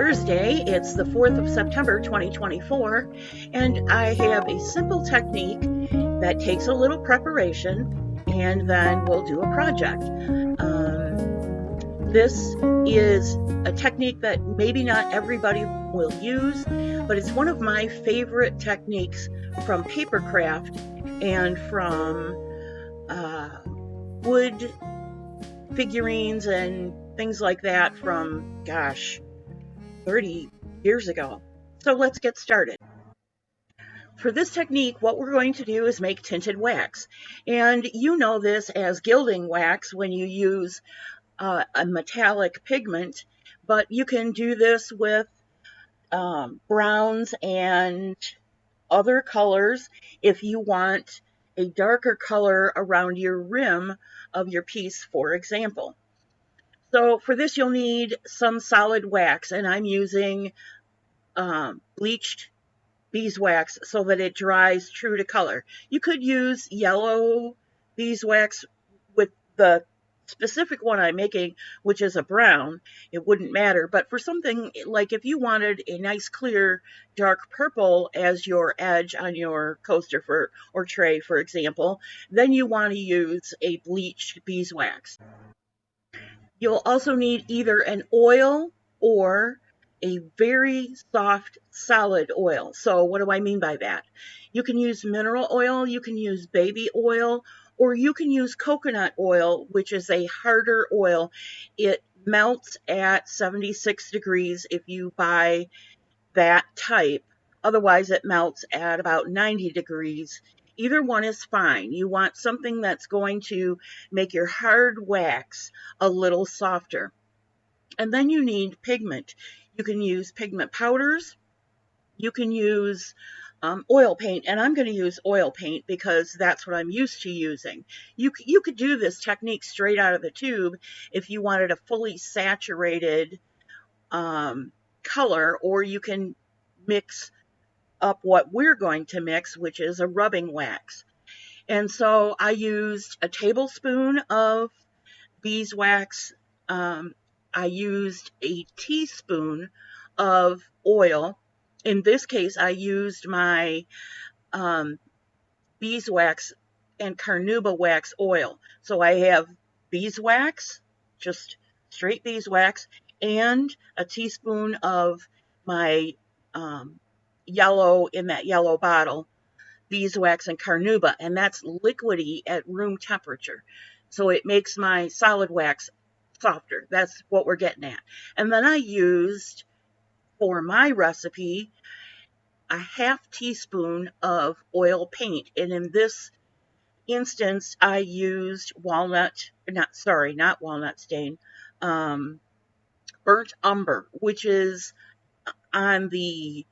Thursday. It's the 4th of September 2024, and I have a simple technique that takes a little preparation, and then we'll do a project. This is a technique that maybe not everybody will use, but it's one of my favorite techniques from papercraft and from wood figurines and things like that from, 30 years ago. So let's get started. For this technique, what we're going to do is make tinted wax. And you know this as gilding wax when you use a metallic pigment, but you can do this with browns and other colors if you want a darker color around your rim of your piece, for example. So for this, you'll need some solid wax, and I'm using bleached beeswax so that it dries true to color. You could use yellow beeswax with the specific one I'm making, which is a brown. It wouldn't matter, but for something like if you wanted a nice clear dark purple as your edge on your coaster or tray, for example, then you want to use a bleached beeswax. You'll also need either an oil or a very soft solid oil. So what do I mean by that? You can use mineral oil, you can use baby oil, or you can use coconut oil, which is a harder oil. It melts at 76 degrees if you buy that type. Otherwise, it melts at about 90 degrees. Either one is fine. You want something that's going to make your hard wax a little softer. And then you need pigment. You can use pigment powders. You can use oil paint, and I'm going to use oil paint because that's what I'm used to using. You could do this technique straight out of the tube if you wanted a fully saturated color, or you can mix up what we're going to mix, which is a rubbing wax. And so I used a tablespoon of beeswax. I used a teaspoon of oil. In this case, I used my beeswax and carnauba wax oil. So I have beeswax, just straight beeswax, and a teaspoon of my yellow, in that yellow bottle, beeswax and carnauba, and that's liquidy at room temperature. So it makes my solid wax softer. That's what we're getting at. And then I used, for my recipe, a half teaspoon of oil paint. And in this instance, I used not walnut stain, burnt umber, which is on the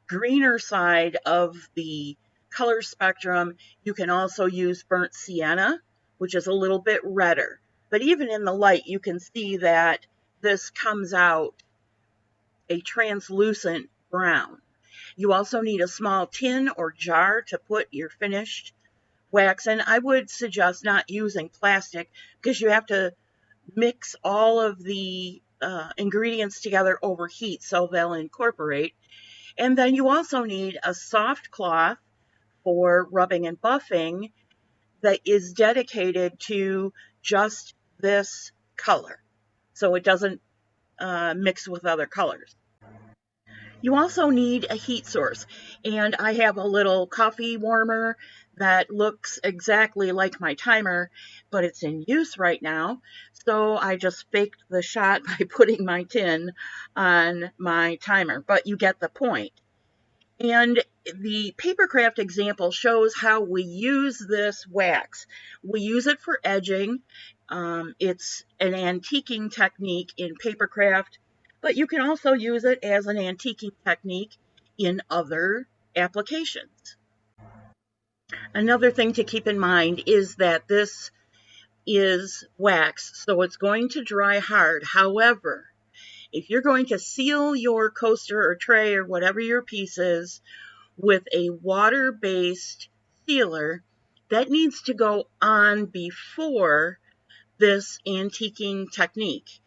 greener side of the color spectrum. You can also use burnt sienna, which is a little bit redder. But even in the light, you can see that this comes out a translucent brown. You also need a small tin or jar to put your finished wax in. I would suggest not using plastic because you have to mix all of the ingredients together over heat so they'll incorporate. And then you also need a soft cloth for rubbing and buffing that is dedicated to just this color, so it doesn't mix with other colors. You also need a heat source, and I have a little coffee warmer that looks exactly like my timer, but it's in use right now, so I just faked the shot by putting my tin on my timer, but you get the point. And the papercraft example shows how we use this wax. We use it for edging. It's an antiquing technique in papercraft, but you can also use it as an antiquing technique in other applications. Another thing to keep in mind is that this is wax, so it's going to dry hard. However, if you're going to seal your coaster or tray or whatever your piece is with a water-based sealer, that needs to go on before this antiquing technique.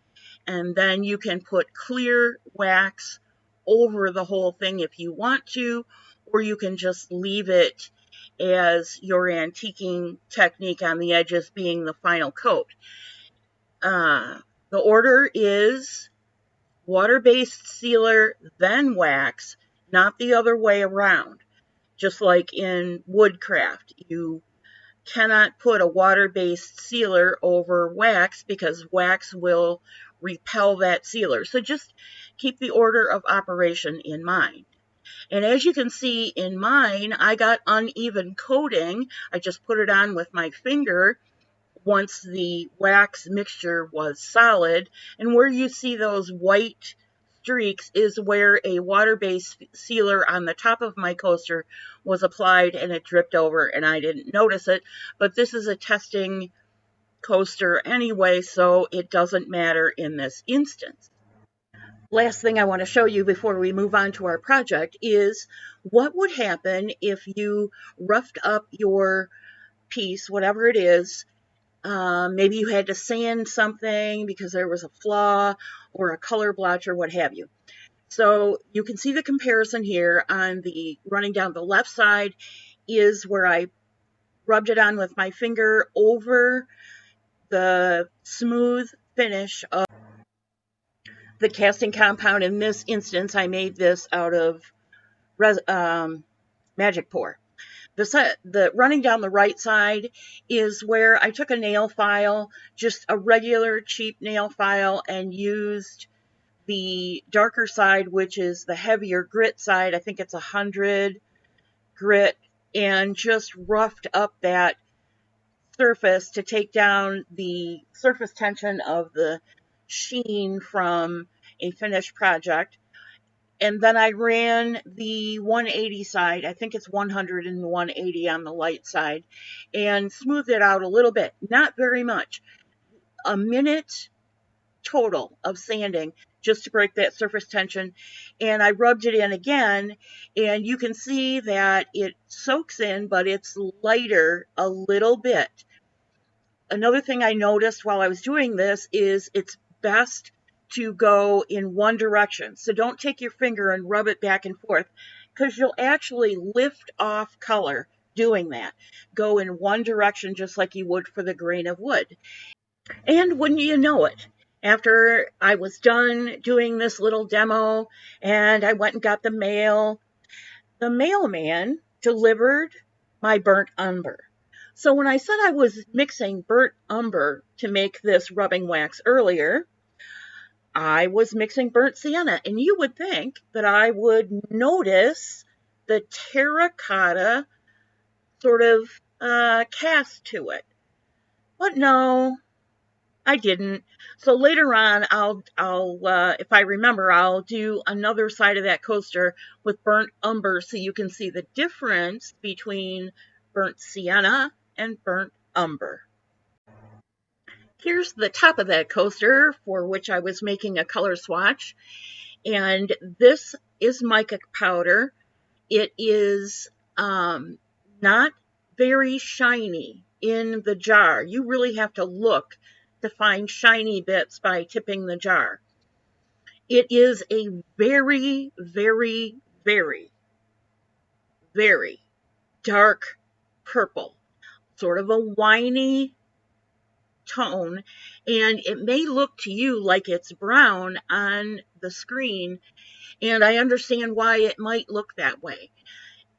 and then you can put clear wax over the whole thing if you want to, or you can just leave it as your antiquing technique on the edges being the final coat. The order is water-based sealer, then wax, not the other way around. Just like in woodcraft, you cannot put a water-based sealer over wax because wax will repel that sealer. So just keep the order of operation in mind. And as you can see in mine, I got uneven coating. I just put it on with my finger once the wax mixture was solid. And where you see those white streaks is where a water-based sealer on the top of my coaster was applied and it dripped over and I didn't notice it. But this is a testing coaster anyway, so it doesn't matter in this instance. Last thing I want to show you before we move on to our project is what would happen if you roughed up your piece, whatever it is. Maybe you had to sand something because there was a flaw or a color blotch or what have you. So you can see the comparison here on the running down the left side is where I rubbed it on with my finger over the smooth finish of the casting compound. In this instance, I made this out of Magic Pour. The running down the right side is where I took a nail file, just a regular cheap nail file, and used the darker side, which is the heavier grit side. I think it's 100 grit, and just roughed up that surface to take down the surface tension of the sheen from a finished project. And then I ran the 180 side, I think it's 100 and 180 on the light side, and smoothed it out a little bit, not very much. A minute total of sanding just to break that surface tension. And I rubbed it in again, and you can see that it soaks in, but it's lighter a little bit. Another thing I noticed while I was doing this is it's best to go in one direction. So don't take your finger and rub it back and forth because you'll actually lift off color doing that. Go in one direction just like you would for the grain of wood. And wouldn't you know it, after I was done doing this little demo and I went and got the mail, the mailman delivered my burnt umber. So when I said I was mixing burnt umber to make this rubbing wax earlier, I was mixing burnt sienna, and you would think that I would notice the terracotta sort of cast to it. But no, I didn't. So later on, I'll if I remember, I'll do another side of that coaster with burnt umber so you can see the difference between burnt sienna and burnt umber. Here's the top of that coaster for which I was making a color swatch. And this is mica powder. It is not very shiny in the jar. You really have to look to find shiny bits by tipping the jar. It is a very, very, very, very dark purple, sort of a winey tone, and it may look to you like it's brown on the screen, and I understand why it might look that way.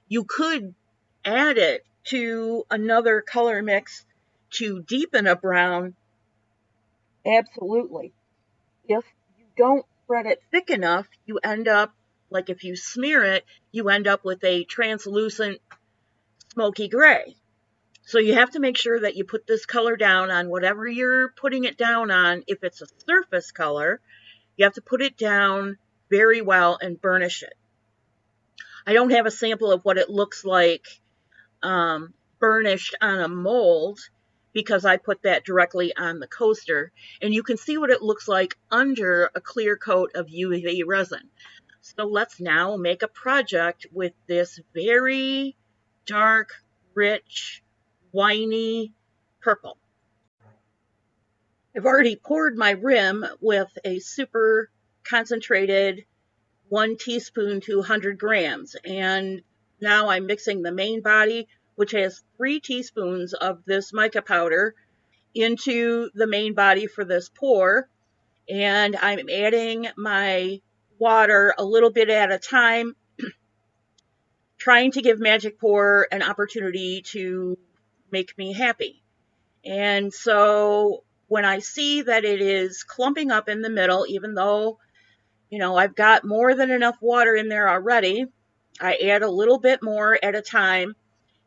You could add it to another color mix to deepen a brown, absolutely. If you don't spread it thick enough, you end up, like if you smear it, you end up with a translucent smoky gray. So you have to make sure that you put this color down on whatever you're putting it down on. If it's a surface color, you have to put it down very well and burnish it. I don't have a sample of what it looks like burnished on a mold because I put that directly on the coaster. And you can see what it looks like under a clear coat of UV resin. So let's now make a project with this very dark, rich, winey purple. I've already poured my rim with a super concentrated 1 teaspoon to 100 grams. And now I'm mixing the main body, which has 3 teaspoons of this mica powder, into the main body for this pour. And I'm adding my water a little bit at a time, trying to give Magic Pour an opportunity to make me happy. And so when I see that it is clumping up in the middle, even though, I've got more than enough water in there already, I add a little bit more at a time.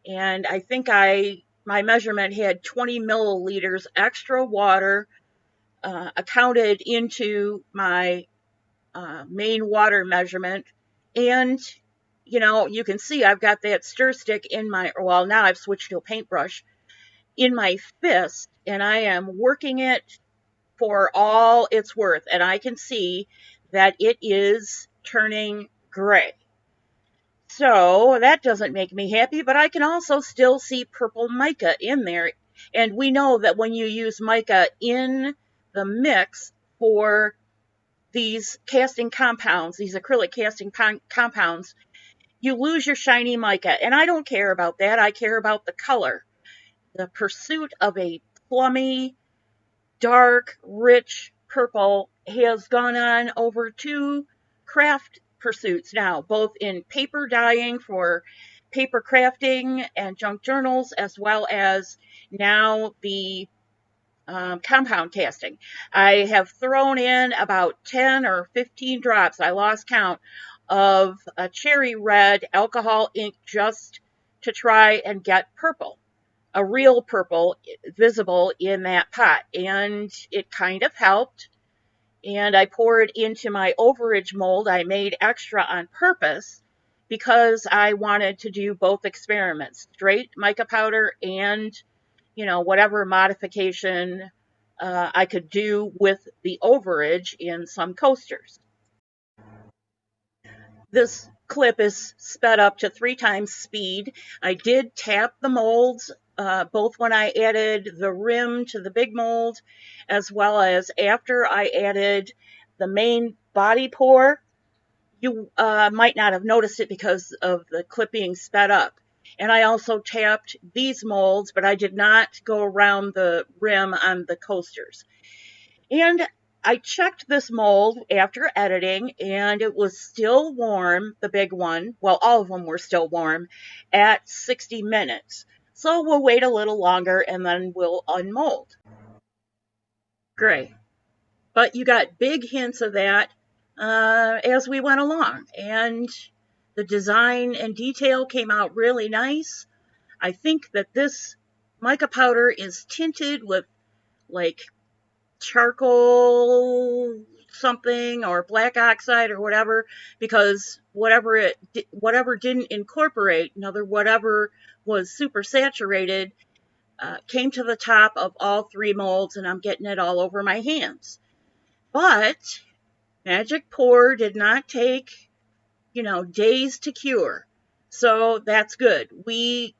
And I think my measurement had 20 milliliters extra water accounted into my main water measurement. And, you can see I've got that stir stick well, now I've switched to a paintbrush, in my fist, and I am working it for all it's worth. And I can see that it is turning gray. So that doesn't make me happy, but I can also still see purple mica in there. And we know that when you use mica in the mix for these casting compounds, these acrylic casting compounds, you lose your shiny mica. And I don't care about that. I care about the color. The pursuit of a plummy, dark, rich purple has gone on over 2 craft pursuits now, both in paper dyeing for paper crafting and junk journals, as well as now the compound casting. I have thrown in about 10 or 15 drops, I lost count, of a cherry red alcohol ink just to try and get purple, a real purple visible in that pot. And it kind of helped. And I poured into my overage mold. I made extra on purpose because I wanted to do both experiments, straight mica powder and, whatever modification I could do with the overage in some coasters. This clip is sped up to 3 times speed. I did tap the molds, both when I added the rim to the big mold, as well as after I added the main body pour. You might not have noticed it because of the clip being sped up. And I also tapped these molds, but I did not go around the rim on the coasters. And I checked this mold after editing, and it was still warm, the big one. Well, all of them were still warm at 60 minutes. So we'll wait a little longer and then we'll unmold. Gray. But you got big hints of that as we went along. And the design and detail came out really nice. I think that this mica powder is tinted with like charcoal something or black oxide or whatever, because whatever didn't incorporate, whatever was super saturated, came to the top of all 3 molds, and I'm getting it all over my hands. But Magic Pour did not take, days to cure. So that's good. We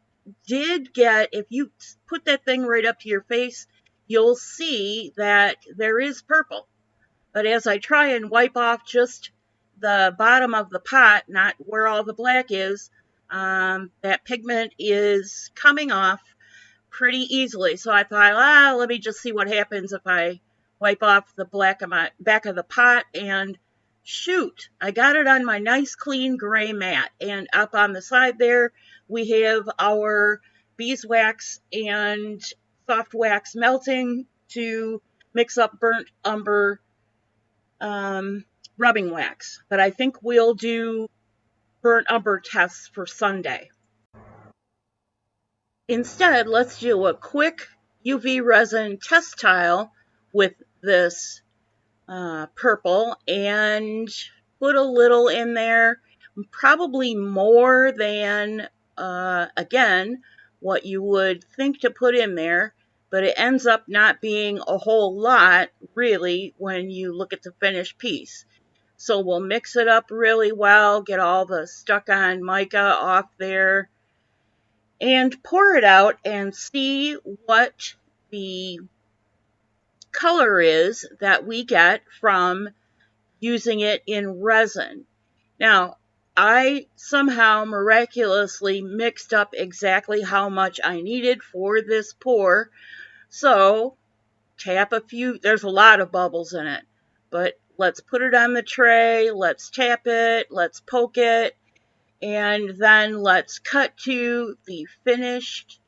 did get, if you put that thing right up to your face, you'll see that there is purple. But as I try and wipe off just the bottom of the pot, not where all the black is, that pigment is coming off pretty easily. So I thought, let me just see what happens if I wipe off the back of the pot, and shoot, I got it on my nice clean gray mat. And up on the side there, we have our beeswax and soft wax melting to mix up burnt umber rubbing wax. But I think we'll do burnt umber tests for Sunday. Instead, let's do a quick UV resin test tile with this purple and put a little in there, probably more than, again, what you would think to put in there, but it ends up not being a whole lot, really, when you look at the finished piece. So we'll mix it up really well, get all the stuck on mica off there, and pour it out and see what the color is that we get from using it in resin. Now, I somehow miraculously mixed up exactly how much I needed for this pour. So, tap a few, there's a lot of bubbles in it, but let's put it on the tray, let's tap it, let's poke it, and then let's cut to the finished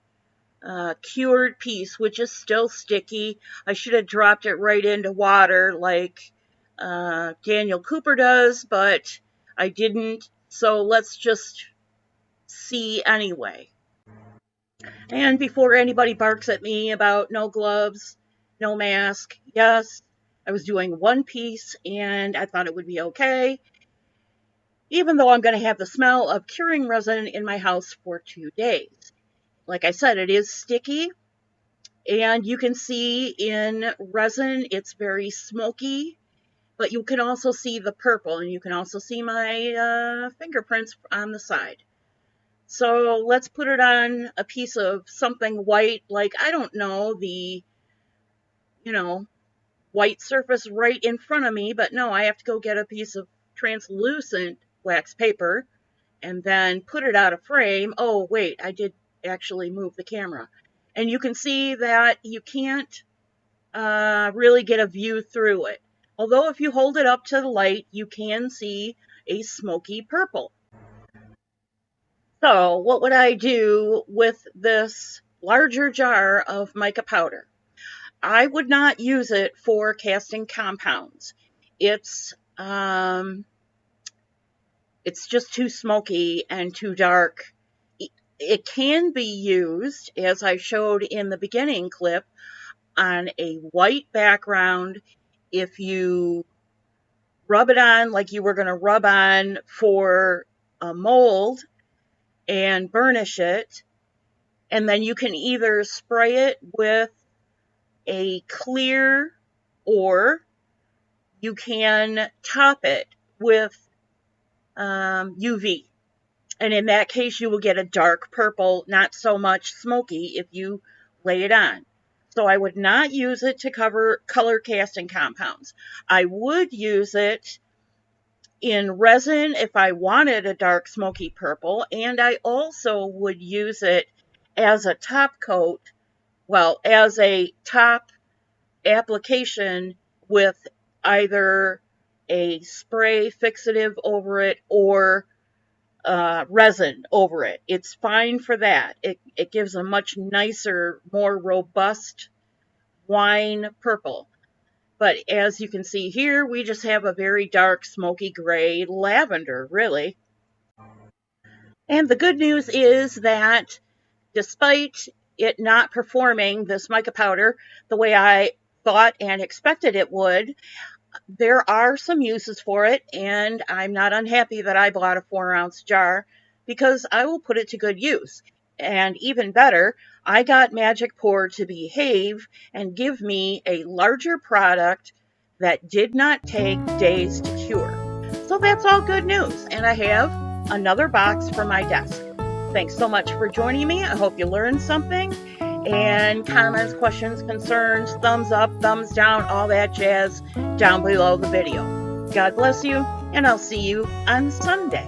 cured piece, which is still sticky. I should have dropped it right into water like Daniel Cooper does, but I didn't. So let's just see anyway. And before anybody barks at me about no gloves, no mask, yes, I was doing one piece and I thought it would be okay, even though I'm going to have the smell of curing resin in my house for 2 days. Like I said, it is sticky. And you can see in resin, it's very smoky, but you can also see the purple, and you can also see my fingerprints on the side. So let's put it on a piece of something white, like, I don't know, you know, white surface right in front of me, but no, I have to go get a piece of translucent wax paper and then put it out of frame. Oh, wait, I did actually move the camera. And you can see that you can't really get a view through it. Although if you hold it up to the light, you can see a smoky purple. So what would I do with this larger jar of mica powder? I would not use it for casting compounds. It's it's just too smoky and too dark. It can be used, as I showed in the beginning clip, on a white background. If you rub it on like you were going to rub on for a mold and burnish it, and then you can either spray it with a clear, or you can top it with UV. And in that case, you will get a dark purple, not so much smoky if you lay it on. So I would not use it to cover color casting compounds. I would use it in resin if I wanted a dark smoky purple, and I also would use it as a top coat, well, as a top application with either a spray fixative over it or resin over it. It's fine for that. It gives a much nicer, more robust wine purple. But as you can see here, we just have a very dark, smoky gray lavender, really. And the good news is that despite it not performing, this mica powder, the way I thought and expected it would, there are some uses for it, and I'm not unhappy that I bought a 4-ounce jar because I will put it to good use. And even better, I got Magic Pour to behave and give me a larger product that did not take days to cure. So that's all good news, and I have another box for my desk. Thanks so much for joining me. I hope you learned something. And comments, questions, concerns, thumbs up, thumbs down, all that jazz down below the video. God bless you, and I'll see you on Sunday.